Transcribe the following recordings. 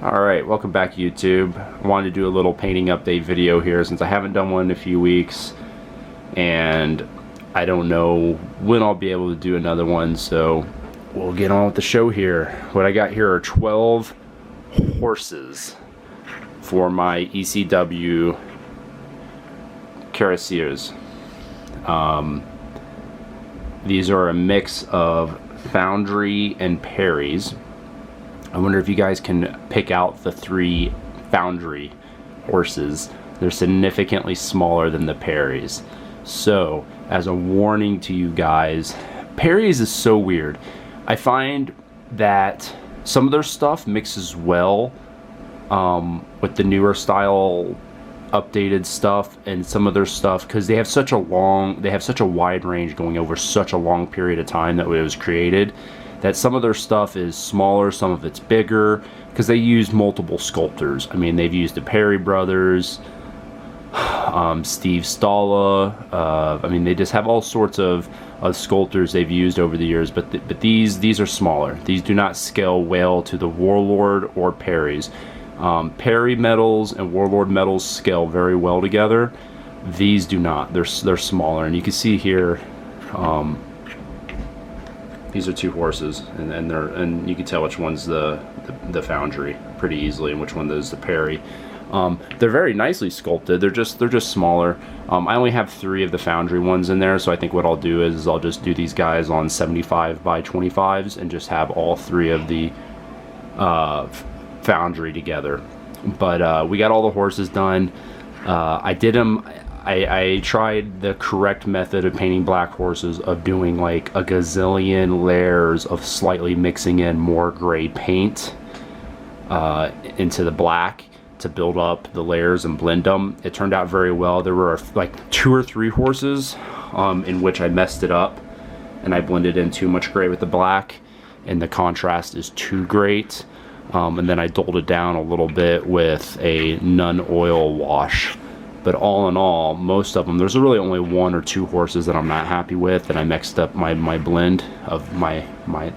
Alright, welcome back YouTube. I wanted to do a little painting update video here since I haven't done one in a few weeks and I don't know when I'll be able to do another one, so we'll get on with the show here. What I got here are 12 horses for my ECW Cuirassiers. These are a mix of Foundry and Perry's. I wonder if you guys can pick out the 3 Foundry horses. They're significantly smaller than the Perry's. So, as a warning to you guys, Perry's is so weird. I find that some of their stuff mixes well with the newer style updated stuff, and some of their stuff, because they have such a wide range going over such a long period of time that it was created, that some of their stuff is smaller, some of it's bigger, because they use multiple sculptors. I mean, they've used the Perry brothers, Steve Stalla, I mean, they just have all sorts of sculptors they've used over the years, but these are smaller. These do not scale well to the Warlord or Perry's. Perry medals and Warlord medals scale very well together. These do not. They're smaller, and you can see here, these are 2 horses, and you can tell which one's the Foundry pretty easily, and which one is the Perry. They're very nicely sculpted. They're just smaller. I only have 3 of the Foundry ones in there, so I think what I'll do is I'll just do these guys on 75 by 25s and just have all 3 of the Foundry together. But we got all the horses done. I did them. I tried the correct method of painting black horses, of doing like a gazillion layers of slightly mixing in more gray paint into the black to build up the layers and blend them. It turned out very well. There were like 2 or 3 horses in which I messed it up and I blended in too much gray with the black and the contrast is too great. And then I dulled it down a little bit with a non-oil wash. But all in all, most of them, there's really only 1 or 2 horses that I'm not happy with, and I mixed up my blend of my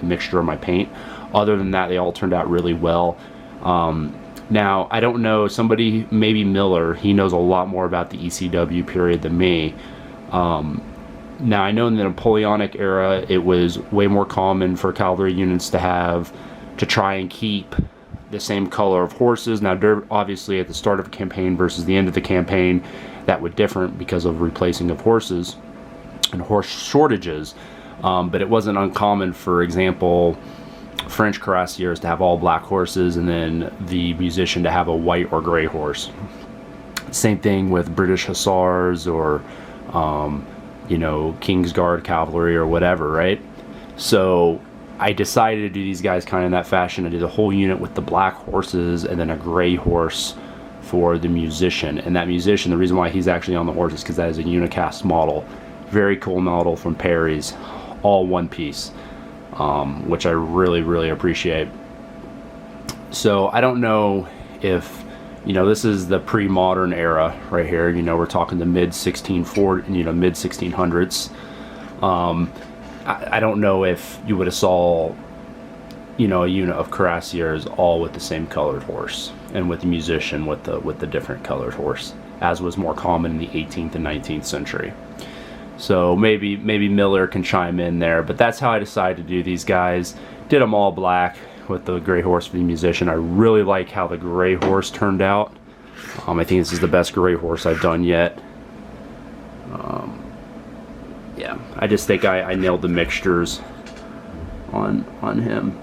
mixture of my paint. Other than that, they all turned out really well. Now, I don't know, somebody, maybe Miller, he knows a lot more about the ECW period than me. Now, I know in the Napoleonic era, it was way more common for cavalry units to try and keep the same color of horses. Now, obviously at the start of a campaign versus the end of the campaign, that would differ because of replacing of horses and horse shortages. But it wasn't uncommon, for example, French cuirassiers to have all black horses and then the musician to have a white or gray horse. Same thing with British hussars or you know, Kingsguard cavalry or whatever, right? So I decided to do these guys kind of in that fashion. I did a whole unit with the black horses and then a gray horse for the musician. And that musician, the reason why he's actually on the horse is because that is a unicast model. Very cool model from Perry's, all one piece, which I really, really appreciate. So I don't know if, you know, this is the pre-modern era right here. You know, we're talking the mid-1640, you know, mid-1600s. I don't know if you would have saw, you know, a unit of cuirassiers all with the same colored horse, and with the musician with the different colored horse, as was more common in the 18th and 19th century. So maybe Miller can chime in there, but that's how I decided to do these guys. Did them all black with the gray horse for the musician. I really like how the gray horse turned out. I think this is the best gray horse I've done yet. Yeah, I just think I nailed the mixtures on him.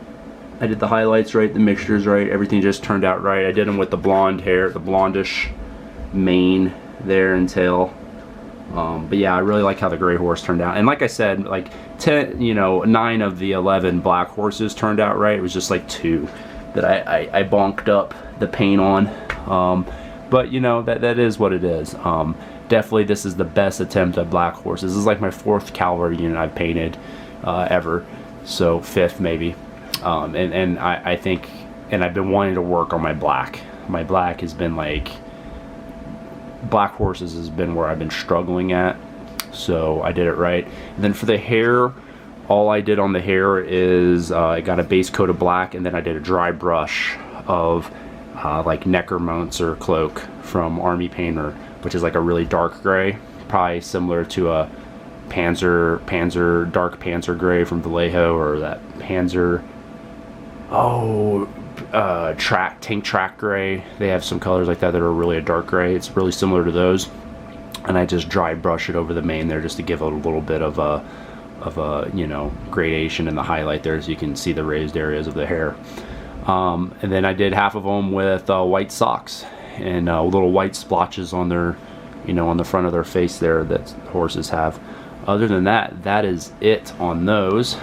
I did the highlights right, the mixtures right, everything just turned out right. I did them with the blonde hair, the blondish mane there and tail. But yeah, I really like how the gray horse turned out. And like I said, like 9 of the 11 black horses turned out right. It was just like 2 that I bonked up the paint on. But you know, that is what it is. Definitely this is the best attempt at black horses. This is like my 4th cavalry unit I've painted ever. So 5th maybe. And I think, and I've been wanting to work on my black. My black has been like, black horses has been where I've been struggling at. So I did it right. And then for the hair, all I did on the hair is I got a base coat of black, and then I did a dry brush of like Necromancer cloak from Army Painter, which is like a really dark gray, probably similar to a dark Panzer gray from Vallejo, or that Panzer tank track gray. They have some colors like that that are really a dark gray. It's really similar to those, and I just dry brush it over the mane there just to give it a little bit of a you know, gradation in the highlight there, so you can see the raised areas of the hair. And then I did half of them with white socks and little white splotches on their, you know, on the front of their face there that horses have. Other than that, that is it on those.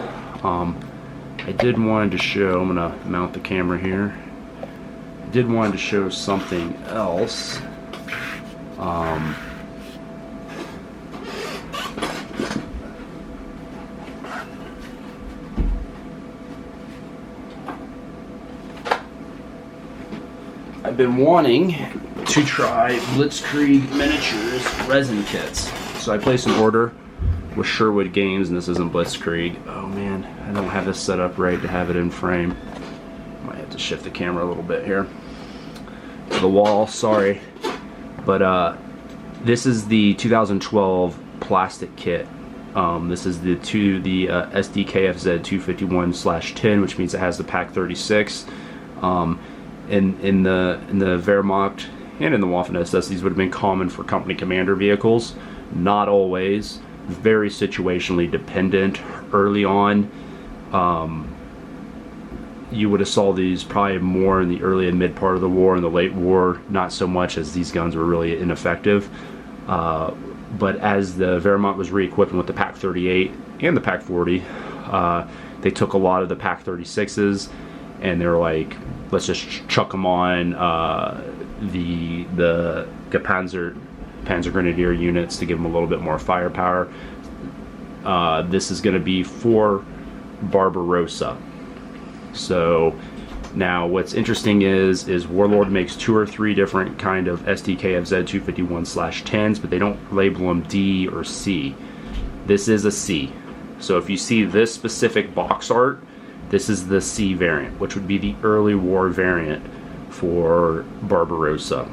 I did want to show, I'm gonna mount the camera here. I did want to show something else. I've been wanting to try Blitzkrieg Miniatures resin kits. So I placed an order with Sherwood Games, and this isn't Blitzkrieg. Oh man, I don't have this set up right to have it in frame. Might have to shift the camera a little bit here to the wall, sorry. But this is the 2012 plastic kit. This is the SDKFZ 251/10, which means it has the Pack 36. In the Wehrmacht and in the Waffen-SS, these would have been common for company commander vehicles. Not always. Very situationally dependent. Early on, you would have saw these probably more in the early and mid part of the war. In the late war, not so much, as these guns were really ineffective. But as the Wehrmacht was re-equipping with the Pack 38 and the Pack 40, they took a lot of the Pack 36s, and they were like, let's just chuck them on the Panzer Grenadier units to give them a little bit more firepower. This is going to be for Barbarossa. So now what's interesting is Warlord makes 2 or 3 different kind of SDKFZ 251/10s, but they don't label them D or C. This is a C. So if you see this specific box art, this is the C variant, which would be the early war variant for Barbarossa.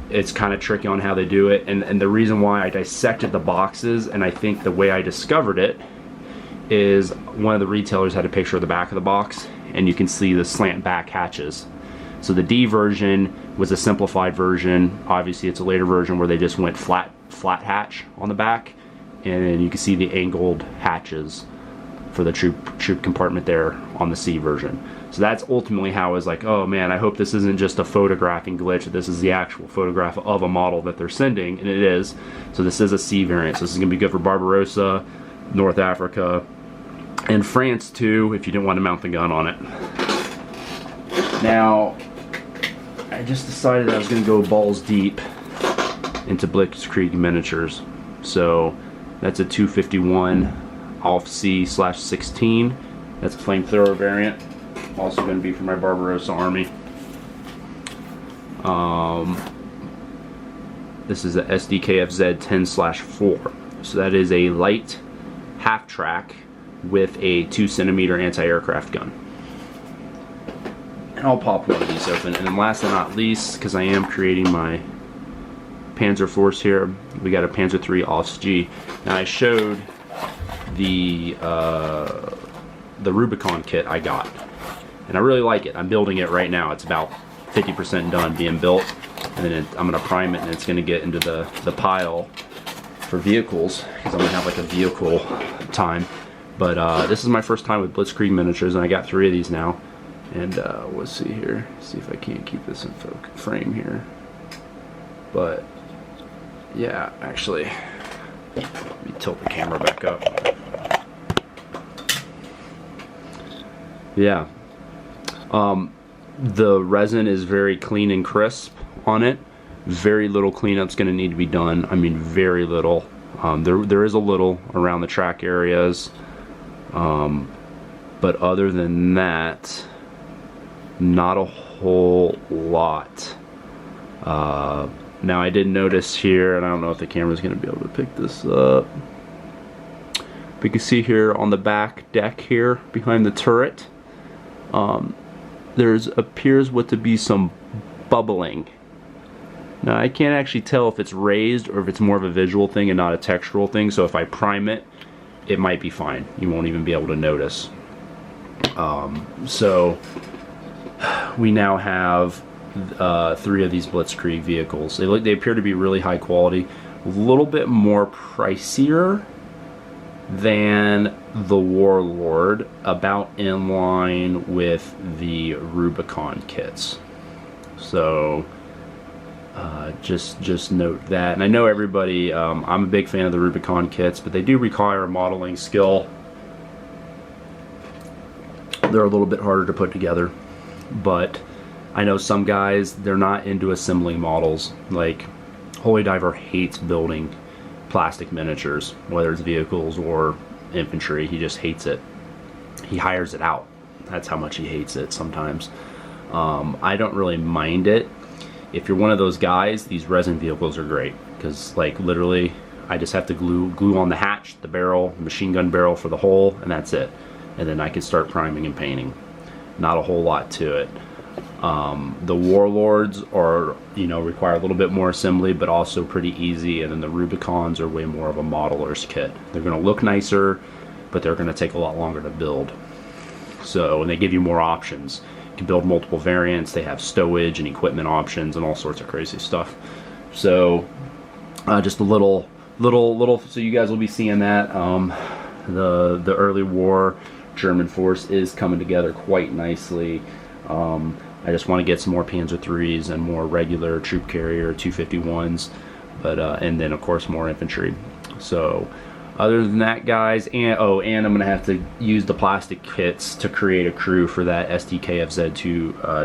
It's kind of tricky on how they do it, and the reason why I dissected the boxes, and I think the way I discovered it, is one of the retailers had a picture of the back of the box, and you can see the slant back hatches. So the D version was a simplified version. Obviously it's a later version where they just went flat hatch on the back, and you can see the angled hatches for the troop compartment there on the C version. So that's ultimately how I was like, oh man, I hope this isn't just a photographing glitch, this is the actual photograph of a model that they're sending, and it is. So this is a C variant, so this is going to be good for Barbarossa, North Africa, and France too, if you didn't want to mount the gun on it. Now, I just decided I was going to go balls deep into Blitzkrieg Miniatures. So that's a 251 Alf C/16. That's a flamethrower variant. Also going to be for my Barbarossa army. This is a SDKFZ 10/4. So that is a light half track with a 2cm anti-aircraft gun. And I'll pop one of these open. And then last but not least, because I am creating my Panzer Force here, we got a Panzer III Offs G. Now I showed the Rubicon kit I got, and I really like it. I'm building it right now. It's about 50% done being built, and then I'm going to prime it, and it's going to get into the pile for vehicles, because I'm going to have like a vehicle time. But this is my first time with Blitzkrieg Miniatures, and I got 3 of these now. And let's see here, see if I can't keep this in frame here. But yeah, actually, let me tilt the camera back up. Yeah, the resin is very clean and crisp on it. Very little cleanup's going to need to be done. I mean, very little. There is a little around the track areas, but other than that, not a whole lot. Now I did notice here, and I don't know if the camera's going to be able to pick this up, but you can see here on the back deck here behind the turret, there's appears what to be some bubbling. Now I can't actually tell if it's raised or if it's more of a visual thing and not a textural thing, so if I prime it, it might be fine. You won't even be able to notice. So we now have 3 of these Blitzkrieg vehicles. They appear to be really high quality, a little bit more pricier than the Warlord, about in line with the Rubicon kits. So just note that. And I know everybody, I'm a big fan of the Rubicon kits, but they do require modeling skill. They're a little bit harder to put together, but I know some guys, they're not into assembling models. Like Holy Diver hates building plastic miniatures, whether it's vehicles or infantry. He just hates it. He hires it out. That's how much he hates it sometimes. I don't really mind it. If you're one of those guys, these resin vehicles are great, because like literally I just have to glue on the hatch, the barrel, machine gun barrel for the hole, and that's it. And then I can start priming and painting. Not a whole lot to it. The Warlords are, require a little bit more assembly, but also pretty easy. And then the Rubicons are way more of a modeler's kit. They're going to look nicer, but they're going to take a lot longer to build. So, and they give you more options. You can build multiple variants. They have stowage and equipment options and all sorts of crazy stuff. So, just a little. So you guys will be seeing that. The early war German force is coming together quite nicely. I just want to get some more Panzer IIIs and more regular troop carrier 251s, but and then of course more infantry. So other than that, guys, and I'm gonna have to use the plastic kits to create a crew for that SDKFZ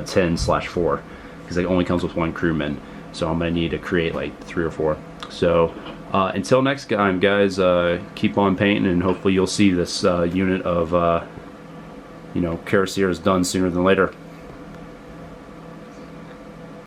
10/4, because it only comes with 1 crewman. So I'm gonna need to create like 3 or 4. So until next time, guys, keep on painting, and hopefully you'll see this unit of Cuirassiers done sooner than later.